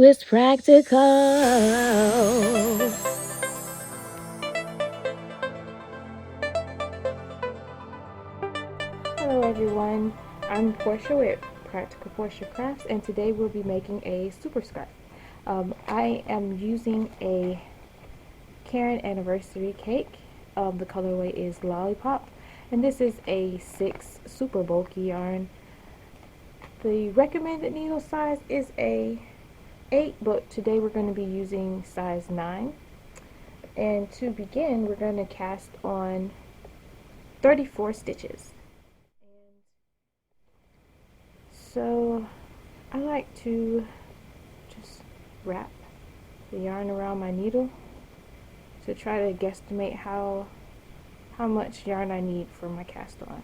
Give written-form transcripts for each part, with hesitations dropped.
is practical. Hello everyone, I'm Portia with Practical Porche Crafts, and today we'll be making a super scarf. I am using a Caron Anniversary Cake. The colorway is Lollipop, and this is a 6 super bulky yarn. The recommended needle size is a 8, but today we're going to be using size 9. And to begin, we're going to cast on 34 stitches. So I like to just wrap the yarn around my needle to try to guesstimate how much yarn I need for my cast on.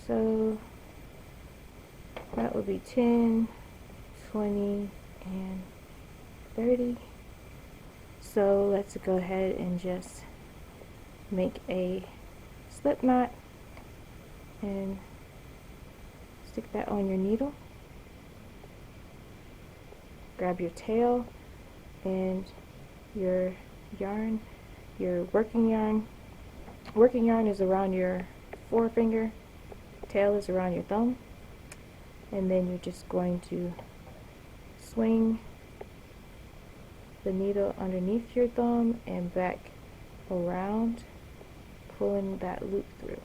So that would be 10, 20, and 30. So let's go ahead and just make a slip knot and stick that on your needle. Grab your tail and your yarn, your working yarn. Working yarn is around your forefinger, tail is around your thumb, and then you're just going to swing the needle underneath your thumb and back around, pulling that loop through.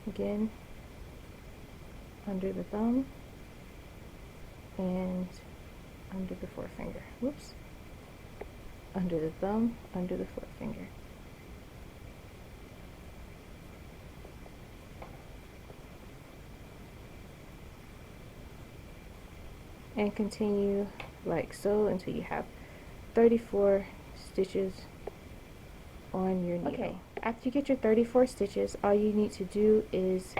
Again, under the thumb and under the forefinger. Whoops. Under the thumb, under the forefinger. And continue like so until you have 34 stitches on your needle. Okay, after you get your 34 stitches, all you need to do is,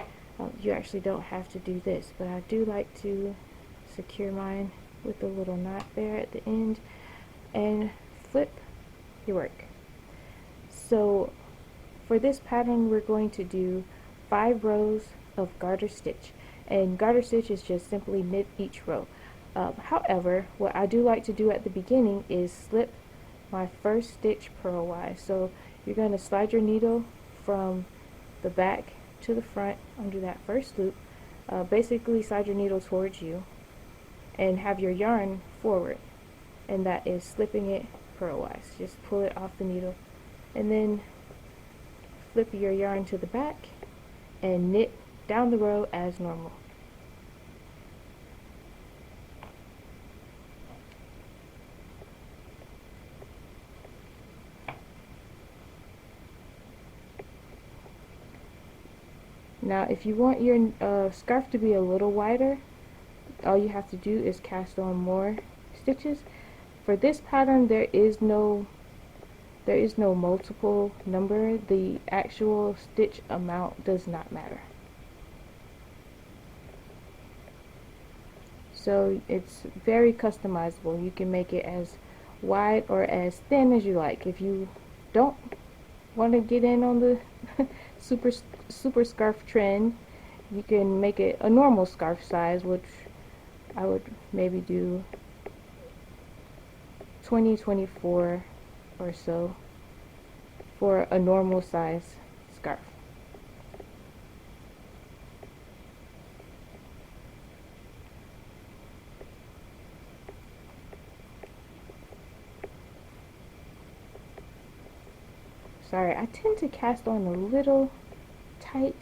you actually don't have to do this, but I do like to secure mine with a little knot there at the end and flip your work. So for this pattern, we're going to do 5 rows of garter stitch, and garter stitch is just simply knit each row. However, what I do like to do at the beginning is slip my first stitch purl-wise. So you're going to slide your needle from the back to the front under that first loop. Basically slide your needle towards you and have your yarn forward, and that is slipping it purl-wise. Just pull it off the needle and then flip your yarn to the back and knit down the row as normal. Now if you want your scarf to be a little wider, all you have to do is cast on more stitches. For this pattern, there is no multiple number. The actual stitch amount does not matter. So it's very customizable. You can make it as wide or as thin as you like. If you don't want to get in on the super scarf trend, you can make it a normal scarf size, which I would maybe do 24 or so for a normal size scarf. Sorry, I tend to cast on a little tight,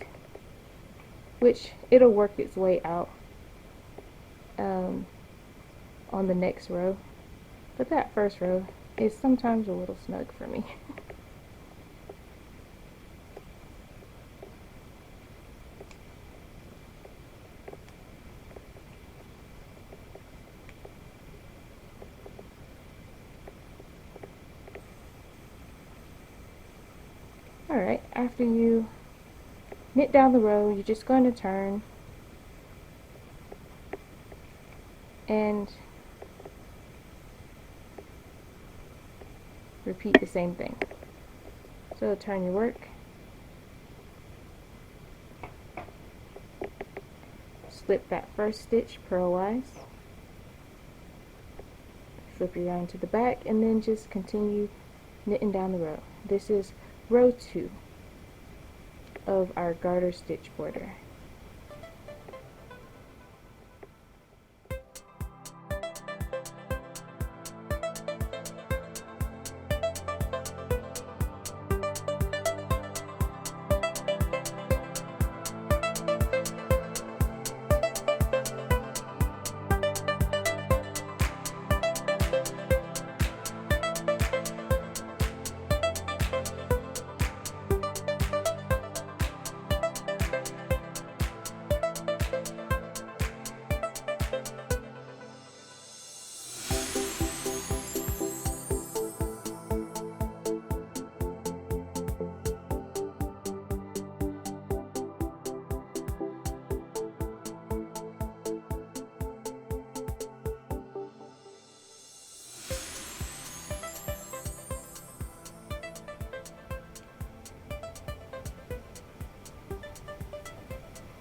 which it'll work its way out on the next row, but that first row is sometimes a little snug for me. Alright, after you knit down the row, you're just going to turn and repeat the same thing. So turn your work slip that first stitch purl-wise, flip your yarn to the back, and then just continue knitting down the row. This is row 2 of our garter stitch border.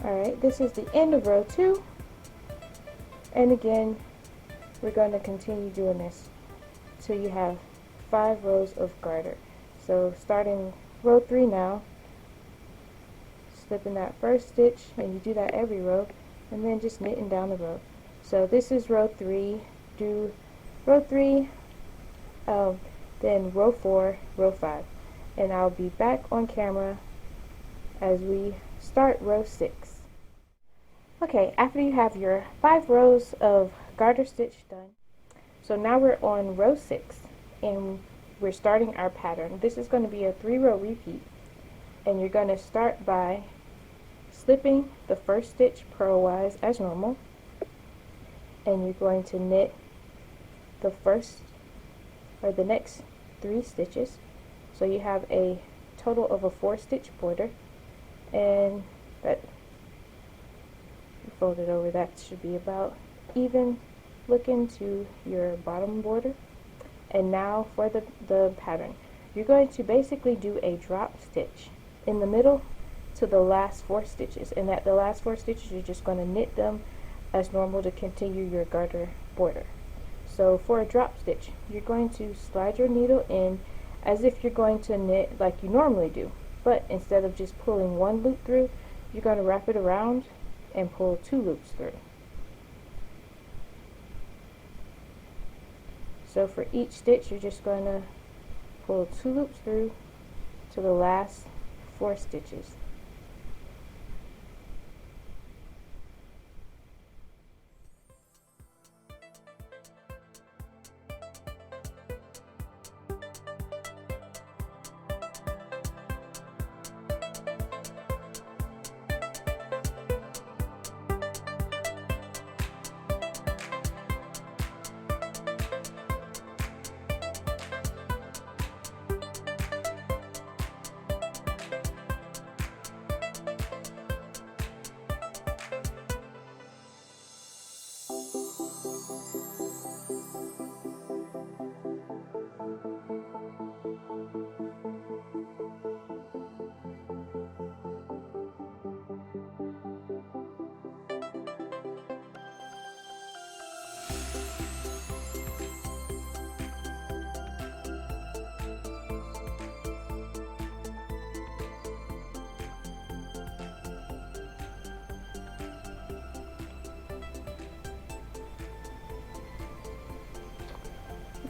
Alright, this is the end of row 2, and again we're going to continue doing this till you have 5 rows of garter. So starting row 3 now, slipping that first stitch, and you do that every row, and then just knitting down the row. So this is row 3, do row 3, then row 4, row 5, and I'll be back on camera as we start row 6. Okay, after you have your 5 rows of garter stitch done, so now we're on row 6 and we're starting our pattern. This is going to be a 3-row repeat, and you're going to start by slipping the first stitch purl-wise as normal, and you're going to knit the first or the next 3 stitches, so you have a total of a 4-stitch border, and that fold it over, that should be about even looking to your bottom border. And now for the pattern, you're going to basically do a drop stitch in the middle to the last 4 stitches, and at the last 4 stitches you're just going to knit them as normal to continue your garter border. So for a drop stitch, you're going to slide your needle in as if you're going to knit like you normally do, but instead of just pulling 1 loop through, you're going to wrap it around and pull 2 loops through. So for each stitch, you're just going to pull 2 loops through to the last 4 stitches.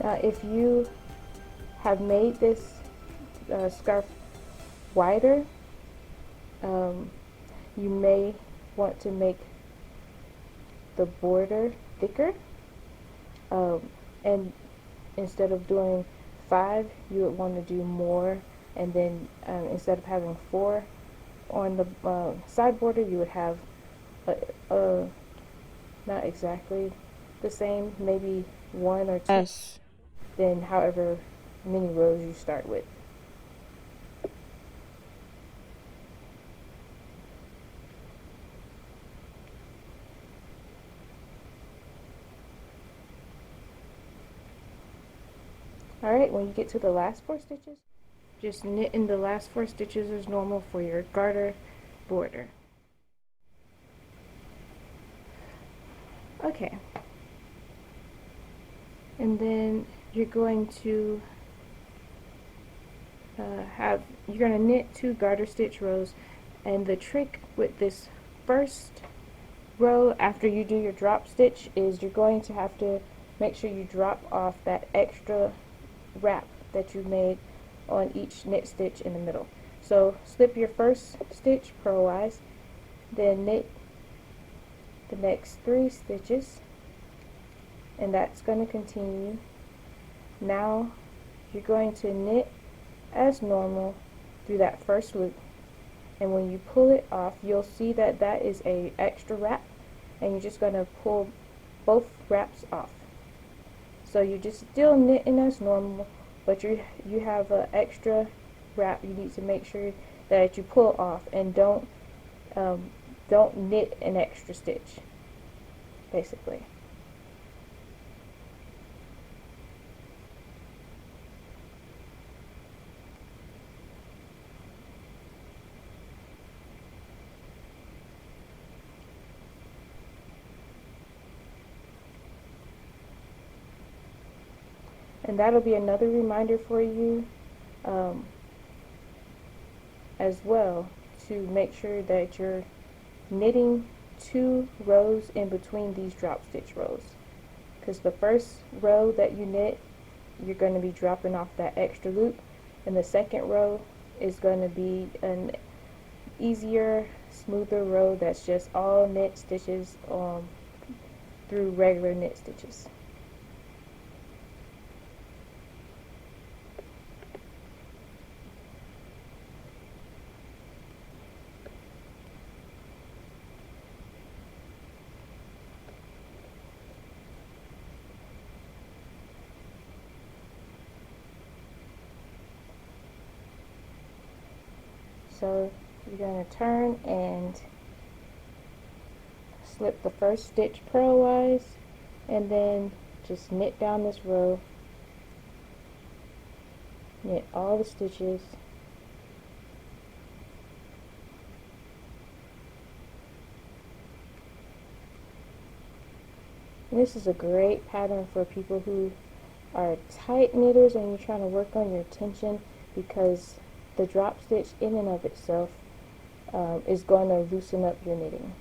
Now if you have made this scarf wider, you may want to make the border thicker, and instead of doing 5, you would want to do more, and then instead of having 4 on the side border, you would have not exactly the same, maybe 1 or 2, then however many rows you start with. Alright, when you get to the last 4 stitches, just knit in the last 4 stitches as normal for your garter border. Okay, and then you're going to you're going to knit 2 garter stitch rows, and the trick with this first row after you do your drop stitch is you're going to have to make sure you drop off that extra wrap that you made on each knit stitch in the middle. So slip your first stitch purl-wise, then knit the next 3 stitches, and that's going to continue. Now you're going to knit as normal through that first loop, and when you pull it off, you'll see that that is a extra wrap, and you're just going to pull both wraps off. So you're just still knitting as normal, but you have an extra wrap you need to make sure that you pull off, and don't knit an extra stitch, basically. And that'll be another reminder for you as well, to make sure that you're knitting 2 rows in between these drop stitch rows, because the first row that you knit, you're going to be dropping off that extra loop, and the second row is going to be an easier, smoother row that's just all knit stitches through regular knit stitches. So you're going to turn and slip the first stitch purl-wise, and then just knit down this row, knit all the stitches, and this is a great pattern for people who are tight knitters and you're trying to work on your tension, because the drop stitch in and of itself is going to loosen up your knitting.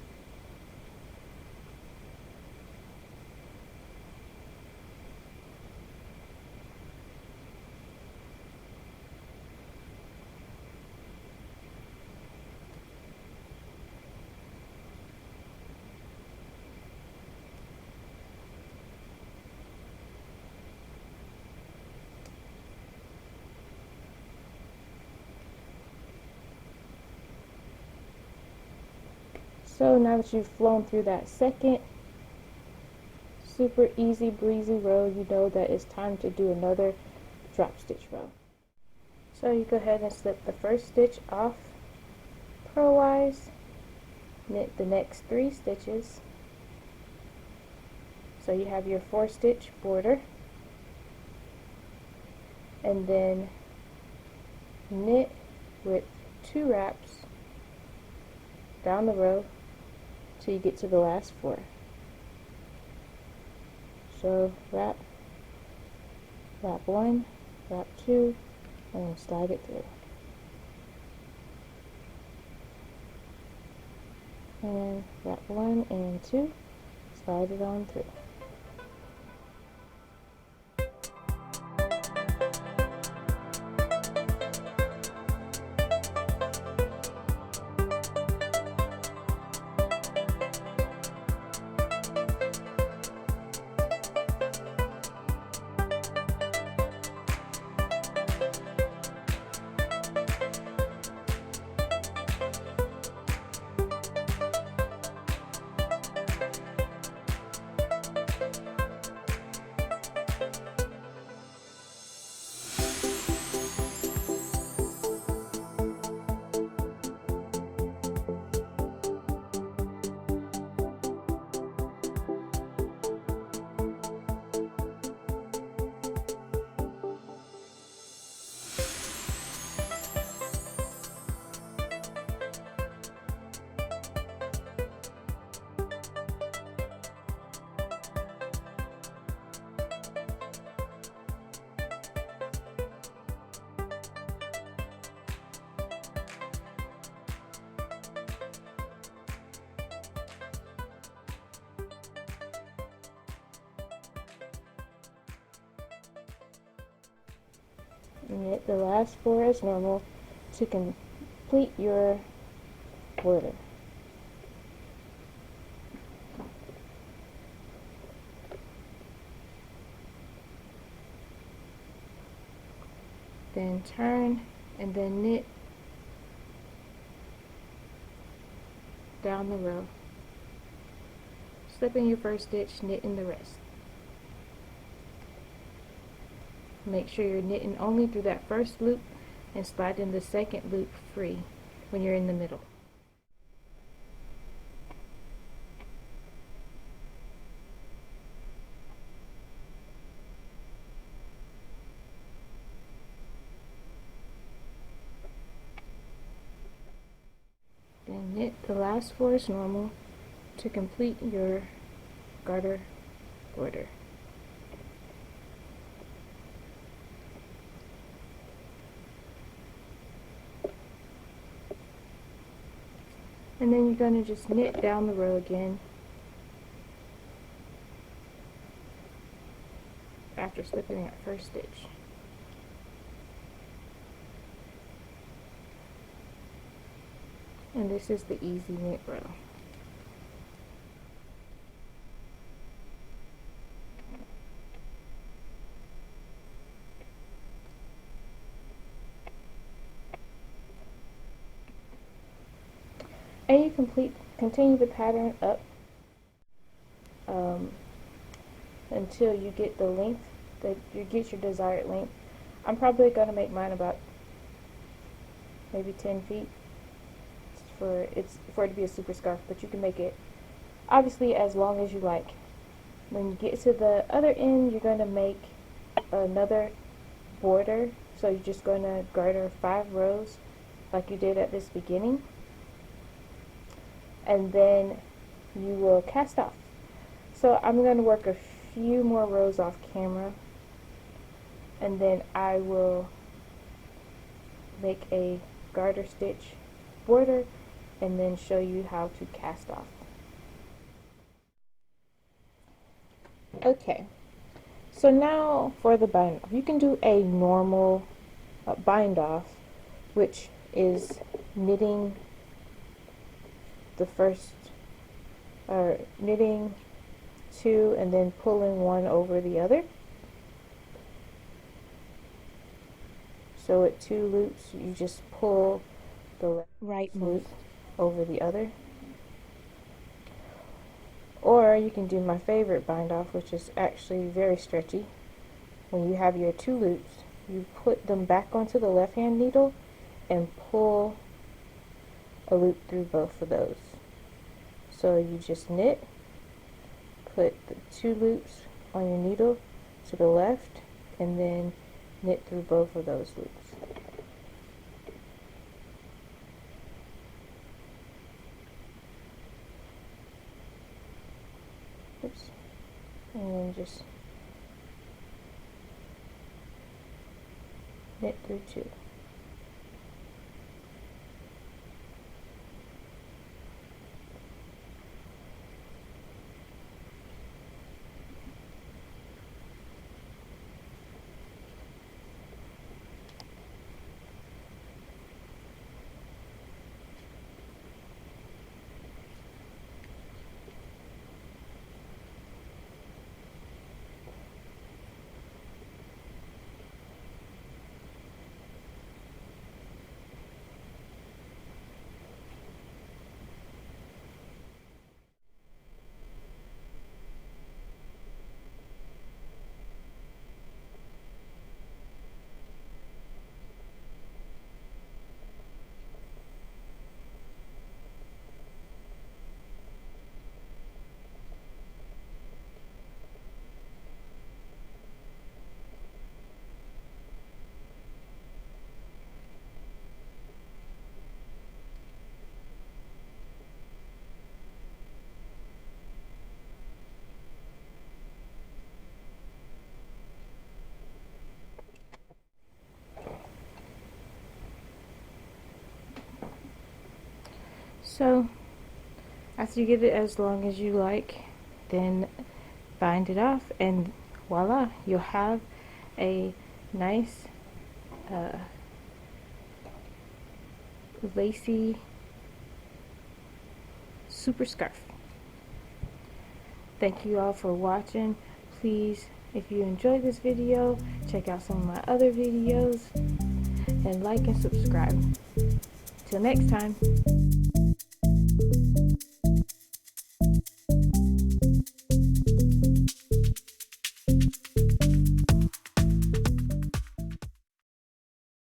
So now that you've flown through that second super easy breezy row, you know that it's time to do another drop stitch row. So you go ahead and slip the first stitch off purl-wise, knit the next 3 stitches, so you have your 4-stitch border, and then knit with 2 wraps down the row till you get to the last 4. So wrap 1, wrap 2, and then slide it through. And wrap 1 and 2, slide it on through. knit the last 4 as normal to complete your border. Then turn and then knit down the row. Slip in your first stitch, knit in the rest. Make sure you're knitting only through that first loop and slide in the second loop free when you're in the middle. Then knit the last 4 as normal to complete your garter border. And then you're going to just knit down the row again after slipping that first stitch. And this is the easy knit row. And you continue the pattern up until you get the length, that you get your desired length. I'm probably going to make mine about maybe 10 feet for it to be a super scarf, but you can make it obviously as long as you like. When you get to the other end, you're going to make another border, so you're just going to garter 5 rows like you did at this beginning, and then you will cast off. So I'm going to work a few more rows off camera, and then I will make a garter stitch border and then show you how to cast off. Okay, so now for the bind off. You can do a normal bind off, which is knitting the first, knitting 2 and then pulling 1 over the other. So at 2 loops, you just pull the right loop over the other. Or you can do my favorite bind off, which is actually very stretchy. When you have your 2 loops, you put them back onto the left hand needle and pull a loop through both of those. So you just knit, put the 2 loops on your needle to the left, and then knit through both of those loops. Oops. And then just knit through 2. So after you get it as long as you like, then bind it off, and voila, you'll have a nice lacy super scarf. Thank you all for watching. Please, if you enjoyed this video, check out some of my other videos and like and subscribe. Till next time.